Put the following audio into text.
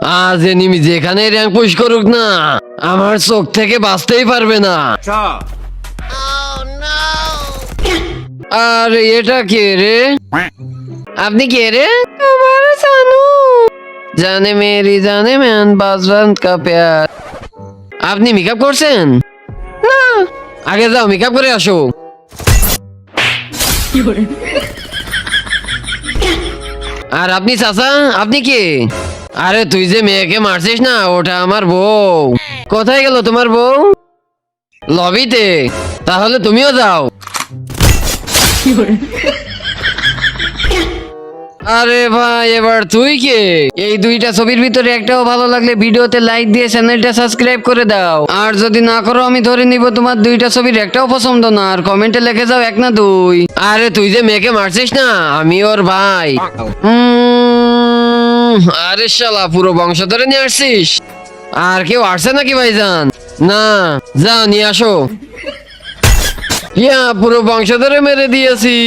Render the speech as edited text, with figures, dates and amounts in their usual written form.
আজ এনিমি যেখানে rank push করুক না, আমার চোখ থেকে বাঁচতেই পারবে না। আর এটা কে রে? আপনি কে রে? हमारा जानू জানে মেরি জানে ম্যান বাজরান কা প্যার। আপনি মেকআপ করছেন? না, আগে যাও মেকআপ করে আসো। আর আপনি চাচা, আপনি কে? আরে তুই যে মেয়েকে মারছিস না, ওটা আমার বউ। কোথায় গেল তোমার বউ? লবিতে। তাহলে তুমিও যাও। আরে ভাই, এবার তুই কে? এই দুইটা ছবির ভিতরে একটাও ভালো লাগলে ভিডিওতে লাইক দিয়ে চ্যানেলটা সাবস্ক্রাইব করে দাও। আর যদি না করো আমি ধরে নিব তোমার দুইটা ছবির একটাও পছন্দ না। আর কমেন্টে লিখে যাও 1 না 2। আরে তুই যে মেয়েকে মারছিস না, আমি ওর ভাই। আরে শালা, পুরো বংশ ধরে নিয়ে আসছিস? আর কেউ আসছে নাকি ভাইজান? না, যাও নিয়ে আসো। ইয়া, পুরো বংশ ধরে মেরে দিয়েছি।